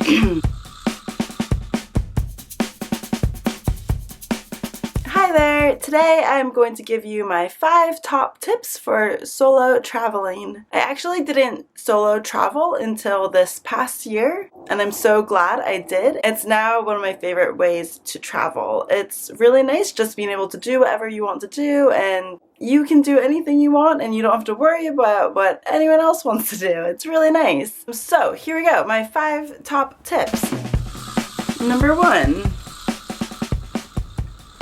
Hi there! Today I'm going to give you my 5 top tips for solo traveling. I actually didn't solo travel until this past year, and I'm so glad I did. It's now one of my favorite ways to travel. It's really nice just being able to do whatever you want to do, and you can do anything you want and you don't have to worry about what anyone else wants to do. It's really nice. So here we go, my 5 top tips. Number 1.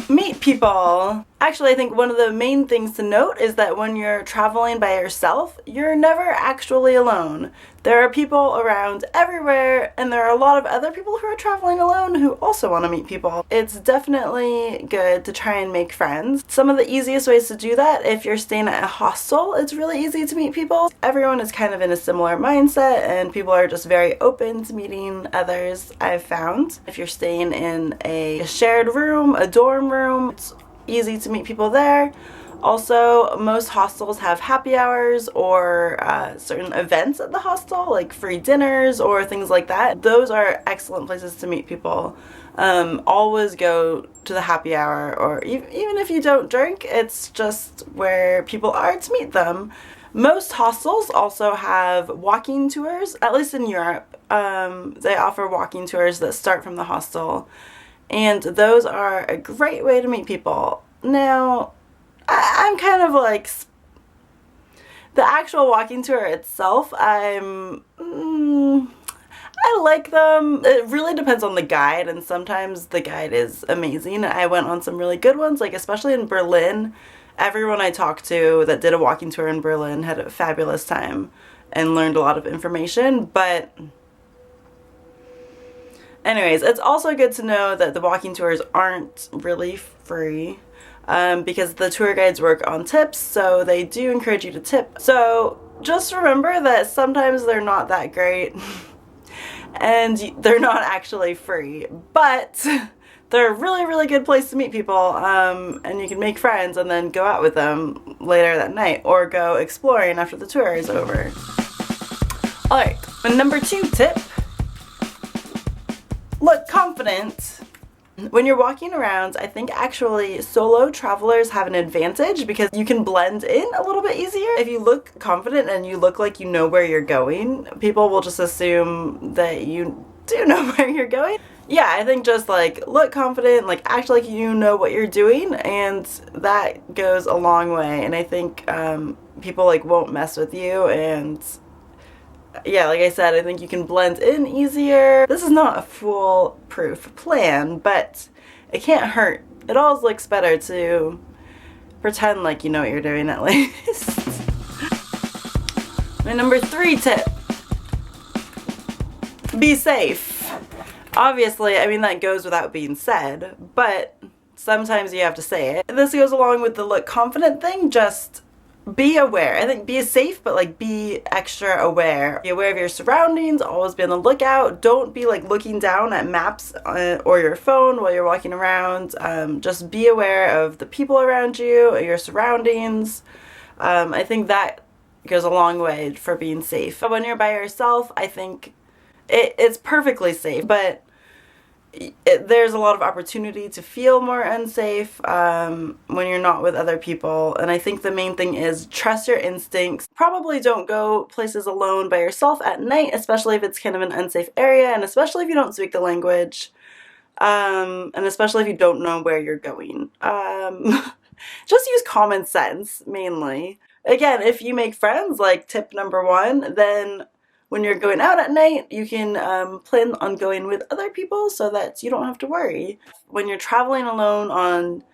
Meet people. Actually, I think one of the main things to note is that when you're traveling by yourself, you're never actually alone. There are people around everywhere, and there are a lot of other people who are traveling alone who also want to meet people. It's definitely good to try and make friends. Some of the easiest ways to do that, if you're staying at a hostel, it's really easy to meet people. Everyone is kind of in a similar mindset, and people are just very open to meeting others, I've found. If you're staying in a shared room, a dorm room, it's easy to meet people there. Also, most hostels have happy hours or certain events at the hostel, like free dinners or things like that. Those are excellent places to meet people. Always go to the happy hour, or even if you don't drink, it's just where people are to meet them. Most hostels also have walking tours, at least in Europe. They offer walking tours that start from the hostel, and those are a great way to meet people. Now, I'm kind of like, the actual walking tour itself, I like them. It really depends on the guide, and sometimes the guide is amazing. I went on some really good ones, like especially in Berlin. Everyone I talked to that did a walking tour in Berlin had a fabulous time and learned a lot of information, but anyways, it's also good to know that the walking tours aren't really free. Because the tour guides work on tips, so they do encourage you to tip. So just remember that sometimes they're not that great and they're not actually free, but they're a really, really good place to meet people, and you can make friends and then go out with them later that night or go exploring after the tour is over. Alright, number 2 tip, look confident. When you're walking around, I think actually solo travelers have an advantage because you can blend in a little bit easier. If you look confident and you look like you know where you're going, people will just assume that you do know where you're going. Yeah, I think just like look confident, like act like you know what you're doing, and that goes a long way. And I think people like won't mess with you, and yeah, like I said, I think you can blend in easier. This is not a foolproof plan, but it can't hurt. It always looks better to pretend like you know what you're doing at least. My number 3 tip, be safe. Obviously, I mean, that goes without being said, but sometimes you have to say it. This goes along with the look confident thing, just be aware. I think be safe, but like be extra aware. Be aware of your surroundings, always be on the lookout. Don't be like looking down at maps or your phone while you're walking around. Just be aware of the people around you, your surroundings. I think that goes a long way for being safe. But when you're by yourself, I think it's perfectly safe, but there's a lot of opportunity to feel more unsafe when you're not with other people. And I think the main thing is trust your instincts. Probably don't go places alone by yourself at night, especially if it's kind of an unsafe area, and especially if you don't speak the language, and especially if you don't know where you're going. Just use common sense, mainly. Again, if you make friends, like tip number 1, then when you're going out at night, you can plan on going with other people so that you don't have to worry. When you're traveling alone on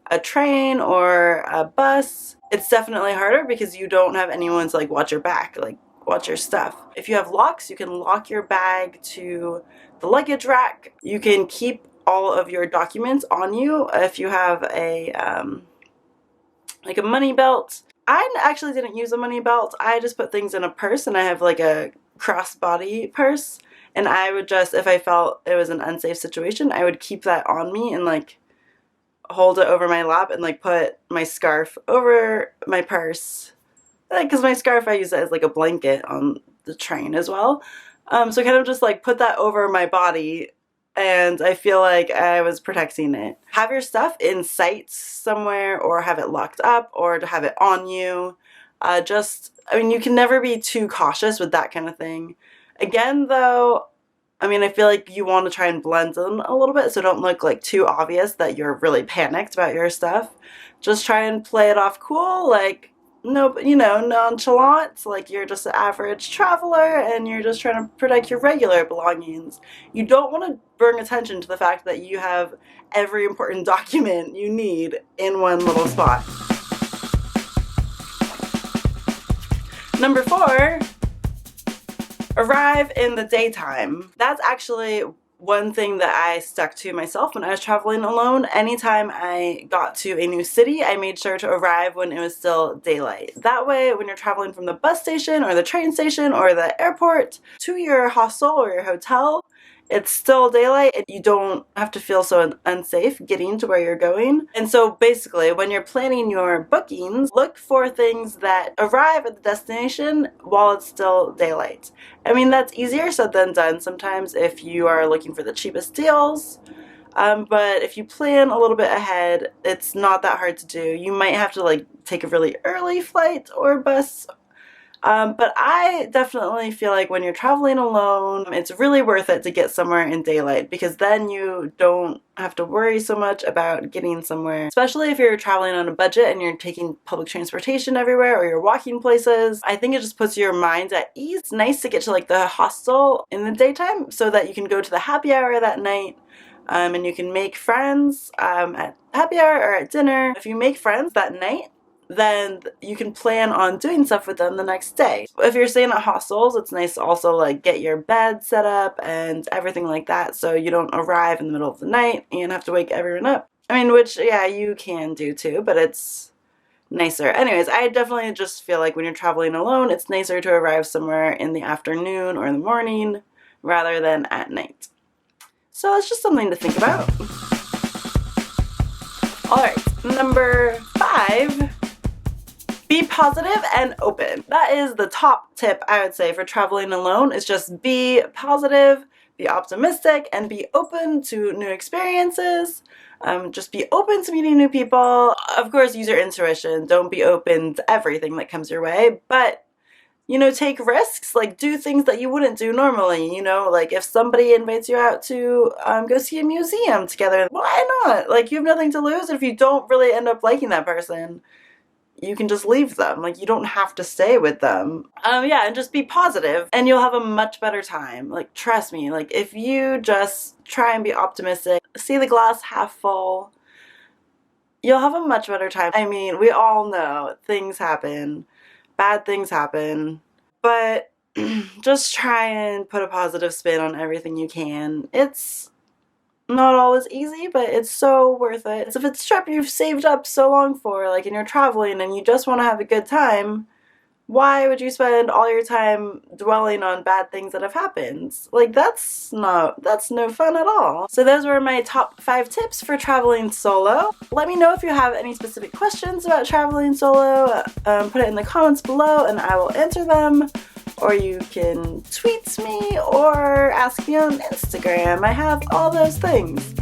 a train or a bus, it's definitely harder because you don't have anyone to like watch your back, like watch your stuff. If you have locks, you can lock your bag to the luggage rack. You can keep all of your documents on you if you have a like a money belt. I actually didn't use a money belt. I just put things in a purse, and I have like a crossbody purse, and I would just, if I felt it was an unsafe situation, I would keep that on me and like hold it over my lap and like put my scarf over my purse, because my scarf, I use it as like a blanket on the train as well. So kind of just like put that over my body, and I feel like I was protecting it. Have your stuff in sight somewhere, or have it locked up, or to have it on you. I mean, you can never be too cautious with that kind of thing. Again, though, I mean, I feel like you want to try and blend in a little bit, so don't look like too obvious that you're really panicked about your stuff. Just try and play it off cool, like, no, you know, nonchalant, like you're just an average traveler and you're just trying to protect your regular belongings. You don't want to bring attention to the fact that you have every important document you need in one little spot. Number 4, arrive in the daytime. That's actually one thing that I stuck to myself when I was traveling alone. Anytime I got to a new city, I made sure to arrive when it was still daylight. That way, when you're traveling from the bus station or the train station or the airport to your hostel or your hotel, it's still daylight and you don't have to feel so unsafe getting to where you're going. And so basically, when you're planning your bookings, look for things that arrive at the destination while it's still daylight. I mean, that's easier said than done sometimes if you are looking for the cheapest deals. But if you plan a little bit ahead, it's not that hard to do. You might have to like take a really early flight or bus. But I definitely feel like when you're traveling alone, it's really worth it to get somewhere in daylight, because then you don't have to worry so much about getting somewhere. Especially if you're traveling on a budget and you're taking public transportation everywhere or you're walking places. I think it just puts your mind at ease. It's nice to get to like the hostel in the daytime so that you can go to the happy hour that night. And you can make friends at happy hour or at dinner. If you make friends that night, then you can plan on doing stuff with them the next day. If you're staying at hostels, it's nice to also like get your bed set up and everything like that, so you don't arrive in the middle of the night and have to wake everyone up. I mean, which, yeah, you can do too, but it's nicer. Anyways, I definitely just feel like when you're traveling alone, it's nicer to arrive somewhere in the afternoon or in the morning rather than at night. So it's just something to think about. Alright, number 5. Be positive and open. That is the top tip I would say for traveling alone, is just be positive, be optimistic, and be open to new experiences. Just be open to meeting new people. Of course, use your intuition. Don't be open to everything that comes your way, but you know, take risks, like do things that you wouldn't do normally, you know, like if somebody invites you out to go see a museum together, why not? Like, you have nothing to lose. If you don't really end up liking that person, you can just leave them. Like, you don't have to stay with them. Yeah, and just be positive and you'll have a much better time. Like, trust me, like if you just try and be optimistic, see the glass half full, you'll have a much better time. I mean, we all know things happen, bad things happen, but just try and put a positive spin on everything you can. It's not always easy, but it's so worth it. If it's a trip you've saved up so long for, like, and you're traveling and you just want to have a good time, why would you spend all your time dwelling on bad things that have happened? Like, that's no fun at all. So those were my top 5 tips for traveling solo. Let me know if you have any specific questions about traveling solo. Put it in the comments below and I will answer them. Or you can tweet me or ask me on Instagram. I have all those things.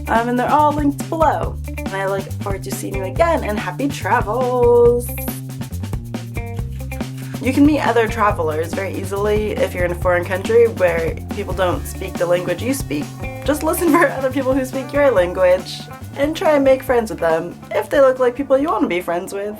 And they're all linked below. And I look forward to seeing you again, and happy travels! You can meet other travelers very easily if you're in a foreign country where people don't speak the language you speak. Just listen for other people who speak your language and try and make friends with them if they look like people you want to be friends with.